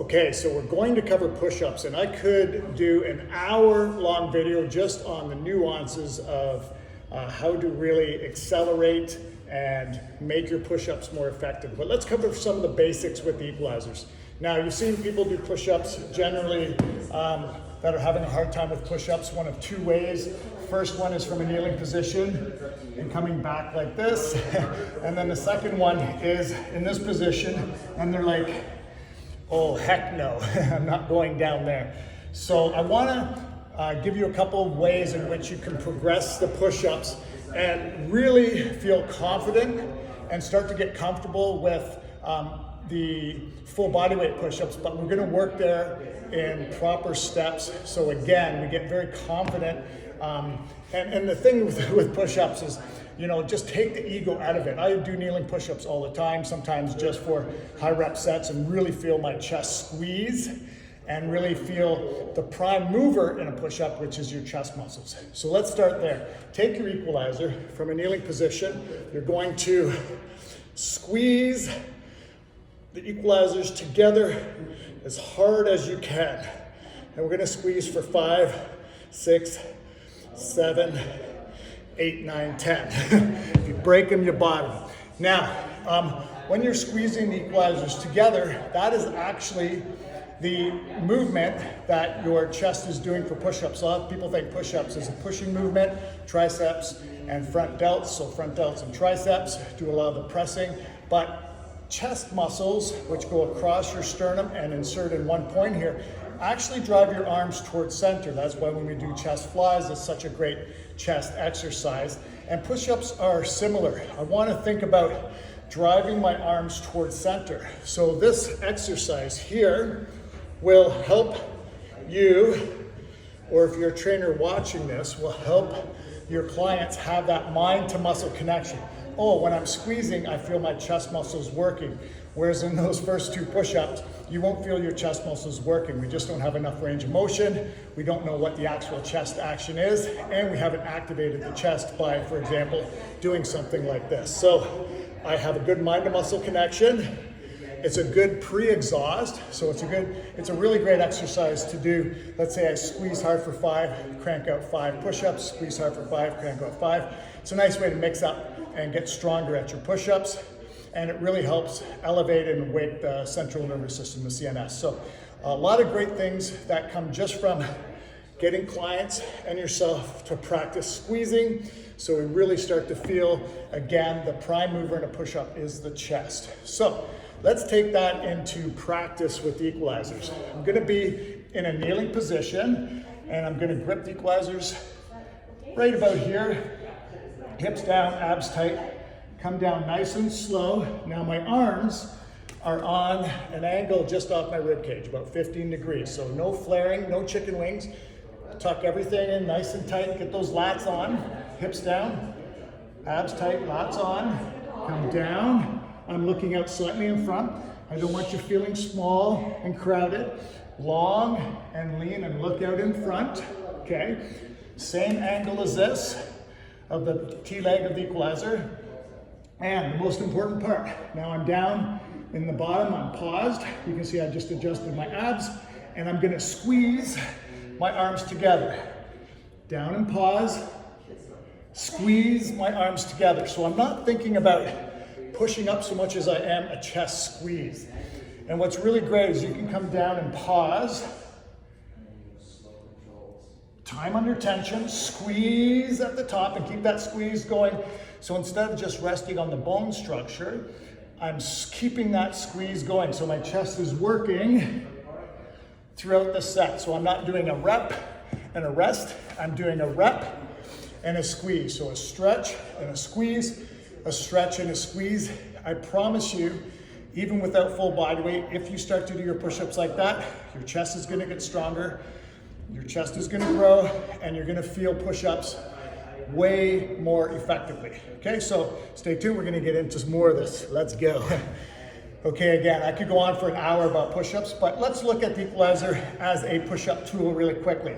Okay, so we're going to cover push-ups, and I could do an hour-long video just on the nuances of how to really accelerate and make your push-ups more effective. But let's cover some of the basics with the equalizers. Now, you've seen people do push-ups generally that are having a hard time with push-ups one of two ways. First one is from a kneeling position and coming back like this. And then the second one is in this position, and they're like, oh, heck no, I'm not going down there. So I wanna give you a couple of ways in which you can progress the push-ups and really feel confident and start to get comfortable with the full body weight push-ups, but we're gonna work there in proper steps. So again, we get very confident. And the thing with push-ups is, you know, just take the ego out of it. I do kneeling push-ups all the time, sometimes just for high rep sets, and really feel my chest squeeze and really feel the prime mover in a push-up, which is your chest muscles. So let's start there. Take your equalizer from a kneeling position. You're going to squeeze the equalizers together as hard as you can. And we're gonna squeeze for 5, 6, 7, 8, 9, 10. If you break them, you bottom. Now, when you're squeezing the equalizers together, that is actually the movement that your chest is doing for push-ups. A lot of people think push-ups is a pushing movement, triceps and front delts. So front delts and triceps do a lot of the pressing, but chest muscles, which go across your sternum and insert in one point here, actually drive your arms towards center. That's why when we do chest flies, it's such a great chest exercise. And push-ups are similar. I want to think about driving my arms towards center. So this exercise here will help you, or if you're a trainer watching this, will help your clients have that mind to muscle connection. Oh, when I'm squeezing, I feel my chest muscles working. Whereas in those first two push-ups, you won't feel your chest muscles working. We just don't have enough range of motion. We don't know what the actual chest action is, and we haven't activated the chest by, for example, doing something like this. So I have a good mind to muscle connection. It's a good pre-exhaust, so it's a really great exercise to do. Let's say I squeeze hard for 5, crank out 5 push-ups, squeeze hard for 5, crank out 5. It's a nice way to mix up and get stronger at your push-ups, and it really helps elevate and wake the central nervous system, the CNS. So a lot of great things that come just from getting clients and yourself to practice squeezing, so we really start to feel, again, the prime mover in a push-up is the chest. So let's take that into practice with the equalizers. I'm gonna be in a kneeling position, and I'm gonna grip the equalizers right about here, hips down, abs tight, come down nice and slow. Now my arms are on an angle just off my rib cage, about 15 degrees. So no flaring, no chicken wings. Tuck everything in nice and tight, get those lats on, hips down, abs tight, lats on, come down. I'm looking out slightly in front. I don't want you feeling small and crowded. Long and lean and look out in front, okay? Same angle as this of the T-leg of the equalizer. And the most important part, now I'm down in the bottom, I'm paused. You can see I just adjusted my abs, and I'm gonna squeeze my arms together. Down and pause, squeeze my arms together. So I'm not thinking about pushing up so much as I am a chest squeeze. And what's really great is you can come down and pause, time under tension, squeeze at the top and keep that squeeze going. So instead of just resting on the bone structure, I'm keeping that squeeze going. So my chest is working throughout the set. So I'm not doing a rep and a rest, I'm doing a rep and a squeeze. So a stretch and a squeeze, a stretch and a squeeze. I promise you, even without full body weight, if you start to do your push-ups like that, your chest is gonna get stronger, your chest is gonna grow, and you're gonna feel push-ups way more effectively. Okay, so stay tuned, we're gonna get into more of this. Let's go. Okay, again, I could go on for an hour about push-ups, but let's look at the equalizer as a push-up tool really quickly.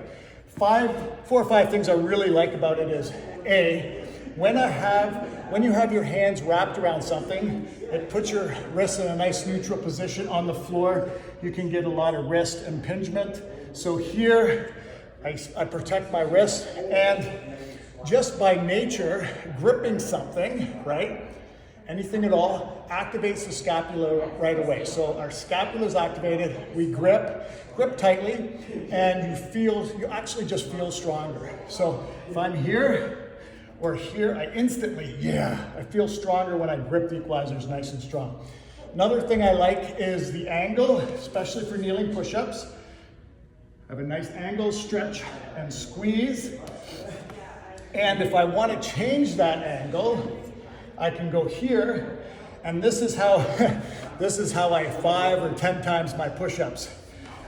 4 or 5 things I really like about it is, A, when you have your hands wrapped around something, it puts your wrists in a nice neutral position on the floor. You can get a lot of wrist impingement. So here, I protect my wrist, and just by nature, gripping something, right? Anything at all activates the scapula right away. So our scapula is activated, we grip tightly, and you actually just feel stronger. So if I'm here or here, I feel stronger when I grip the equalizers nice and strong. Another thing I like is the angle, especially for kneeling push-ups. Have a nice angle, stretch and squeeze. And if I want to change that angle, I can go here, and this is how I 5 or 10 times my push-ups.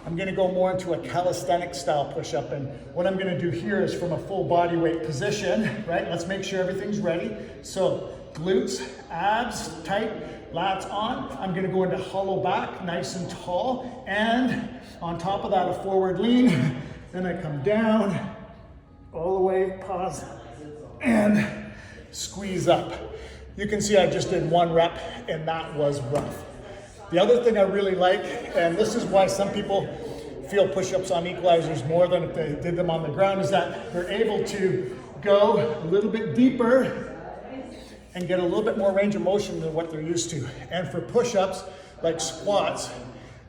I'm going to go more into a calisthenic style push-up, and what I'm going to do here is from a full body weight position, right? Let's make sure everything's ready. So glutes, abs tight, lats on. I'm going to go into hollow back, nice and tall, and on top of that, a forward lean. Then I come down, all the way, pause, and squeeze up. You can see I just did 1 rep, and that was rough. The other thing I really like, and this is why some people feel push-ups on equalizers more than if they did them on the ground, is that they're able to go a little bit deeper and get a little bit more range of motion than what they're used to. And for push-ups, like squats,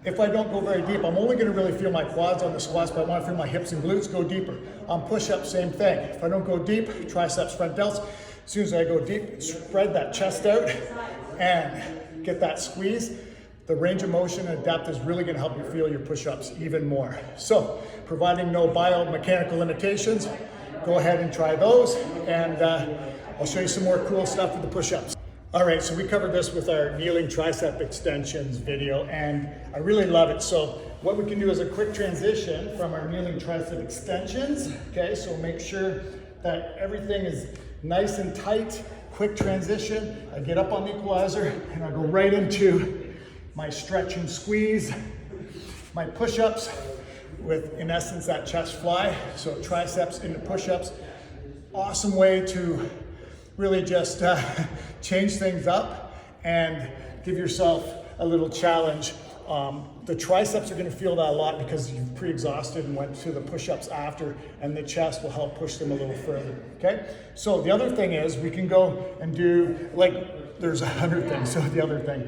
if I don't go very deep, I'm only going to really feel my quads on the squats, but I want to feel my hips and glutes go deeper. On push-ups, same thing. If I don't go deep, triceps, front delts. As soon as I go deep, spread that chest out and get that squeeze. The range of motion and depth is really going to help you feel your push-ups even more. So, providing no biomechanical limitations, go ahead and try those, and I'll show you some more cool stuff with the push-ups. All right, so we covered this with our kneeling tricep extensions video, and I really love it. So what we can do is a quick transition from our kneeling tricep extensions. Okay, so make sure that everything is nice and tight. Quick transition. I get up on the equalizer and I go right into my stretch and squeeze, my push-ups with, in essence, that chest fly. So triceps into push-ups. Awesome way to really just change things up and give yourself a little challenge. The triceps are going to feel that a lot because you've pre-exhausted and went to the push-ups after, and the chest will help push them a little further, okay? So the other thing is we can go and do, like, there's 100 things, so the other thing.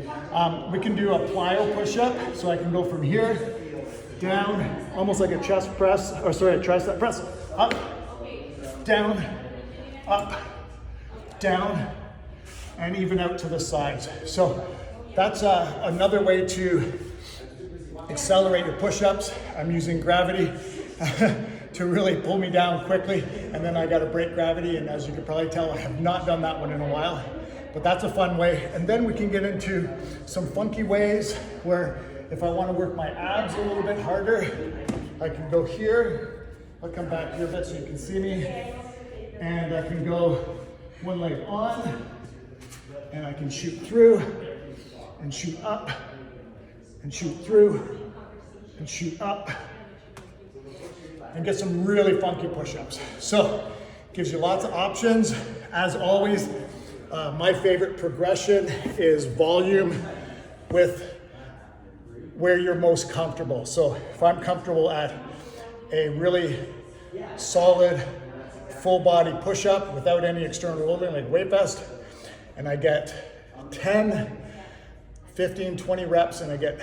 We can do a plyo push-up, so I can go from here, down, almost like a chest press, or sorry, a tricep press, up, down, and even out to the sides. So that's another way to accelerate your push-ups. I'm using gravity to really pull me down quickly, and then I got to break gravity, and as you can probably tell, I have not done that one in a while, but that's a fun way. And then we can get into some funky ways where if I want to work my abs a little bit harder, I can go here. I'll come back here a bit so you can see me, and I can go one leg on, and I can shoot through and shoot up and shoot through and shoot up and get some really funky push-ups. So gives you lots of options. As always, my favorite progression is volume with where you're most comfortable. So if I'm comfortable at a really solid full body push-up without any external loading like weight vest, and I get 10, 15, 20 reps, and I get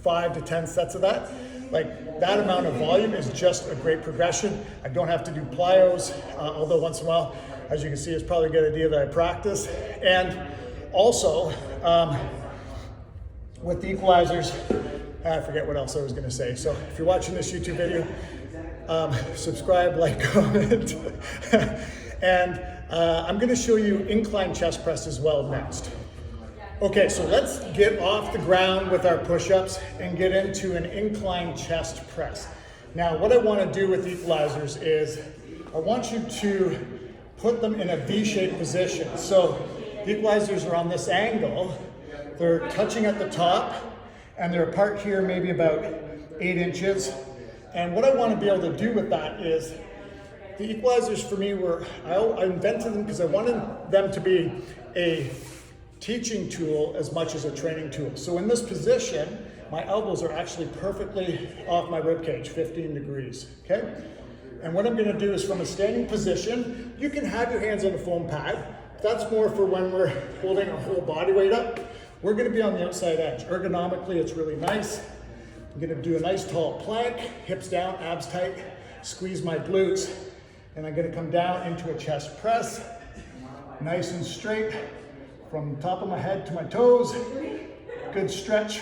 5 to 10 sets of that, like that amount of volume is just a great progression. I don't have to do plyos, although once in a while, as you can see, it's probably a good idea that I practice. And also, with the equalizers, I forget what else I was gonna say. So if you're watching this YouTube video, subscribe, like, comment, and I'm gonna show you incline chest press as well next. Okay, so let's get off the ground with our push-ups and get into an incline chest press. Now, what I wanna do with equalizers is I want you to put them in a V-shaped position. So the equalizers are on this angle, they're touching at the top, and they're apart here maybe about 8 inches. And what I want to be able to do with that is the equalizers for me I invented them because I wanted them to be a teaching tool as much as a training tool. So in this position, my elbows are actually perfectly off my rib cage, 15 degrees, okay? And what I'm gonna do is from a standing position, you can have your hands on the foam pad. That's more for when we're holding our whole body weight up. We're gonna be on the outside edge. Ergonomically, it's really nice. I'm gonna do a nice tall plank, hips down, abs tight, squeeze my glutes, and I'm gonna come down into a chest press, nice and straight, from the top of my head to my toes. Good stretch.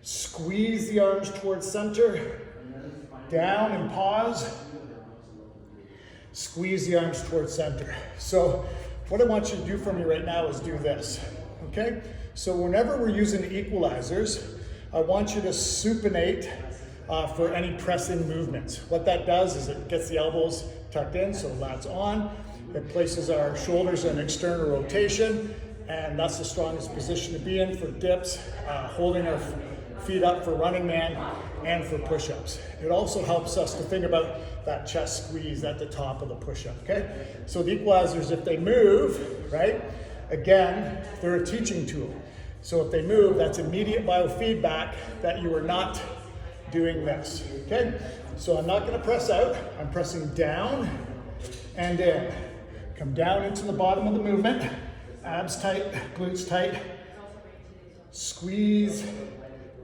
Squeeze the arms towards center, down and pause. Squeeze the arms towards center. So what I want you to do for me right now is do this, okay? So whenever we're using the equalizers, I want you to supinate for any pressing movements. What that does is it gets the elbows tucked in, so lats on. It places our shoulders in external rotation, and that's the strongest position to be in for dips, holding our feet up for running man, and for push-ups. It also helps us to think about that chest squeeze at the top of the push-up, okay? So the equalizers, if they move, right, again, they're a teaching tool. So if they move, that's immediate biofeedback that you are not doing this, okay? So I'm not gonna press out, I'm pressing down and in. Come down into the bottom of the movement, abs tight, glutes tight, squeeze,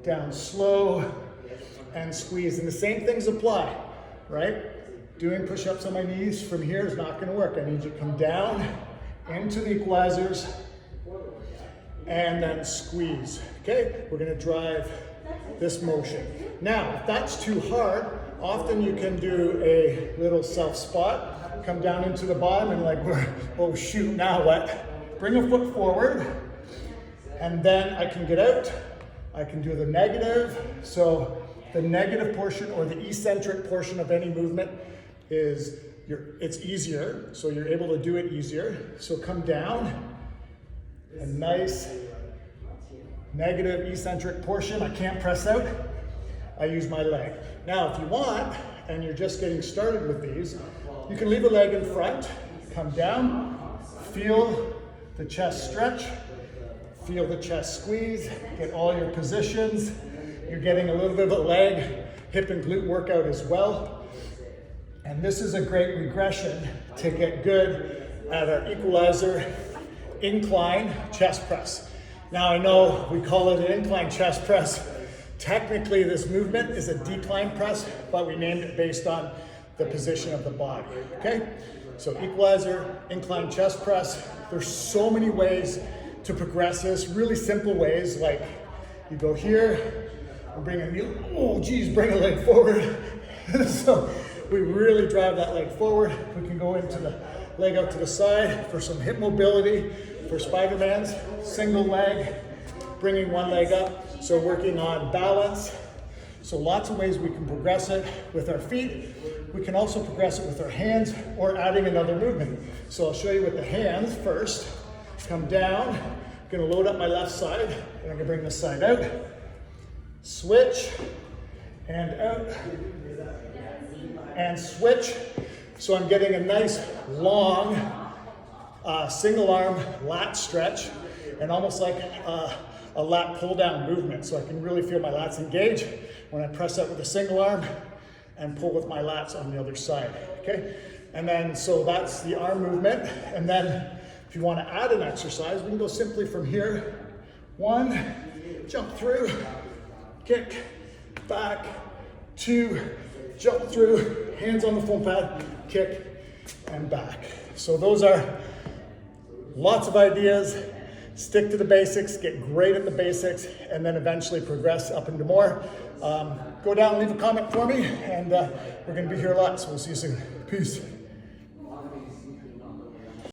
down slow, and squeeze. And the same things apply, right? Doing push-ups on my knees from here is not gonna work. I need you to come down into the equalizers and then squeeze, okay? We're gonna drive this motion. Now, if that's too hard, often you can do a little self-spot, come down into the bottom and like, oh shoot, now what? Bring a foot forward, and then I can get out. I can do the negative. So the negative portion or the eccentric portion of any movement is, it's easier, so you're able to do it easier. So come down, a nice negative eccentric portion. I can't press out, I use my leg. Now if you want, and you're just getting started with these, you can leave a leg in front, come down, feel the chest stretch, feel the chest squeeze, get all your positions. You're getting a little bit of a leg, hip and glute workout as well. And this is a great regression to get good at our equalizer incline chest press. Now I know we call it an incline chest press. Technically this movement is a decline press, but we named it based on the position of the body, okay? So equalizer, incline chest press. There's so many ways to progress this, really simple ways, like you go here, bring a knee, oh geez, bring a leg forward. So we really drive that leg forward. We can go into the leg out to the side for some hip mobility, for Spider-Man's, single leg, bringing one leg up. So working on balance. So lots of ways we can progress it with our feet. We can also progress it with our hands or adding another movement. So I'll show you with the hands first. Come down, I'm gonna load up my left side, and I'm gonna bring this side out. Switch, and out, and switch. So I'm getting a nice long single arm lat stretch, and almost like a lat pull down movement. So I can really feel my lats engage when I press up with a single arm and pull with my lats on the other side, okay? And then, so that's the arm movement. And then if you want to add an exercise, we can go simply from here. 1, jump through, kick, back, 2, jump through, hands on the foam pad, kick, and back. So those are lots of ideas. Stick to the basics, get great at the basics, and then eventually progress up into more. Go down and leave a comment for me, and we're gonna be here a lot, so we'll see you soon. Peace.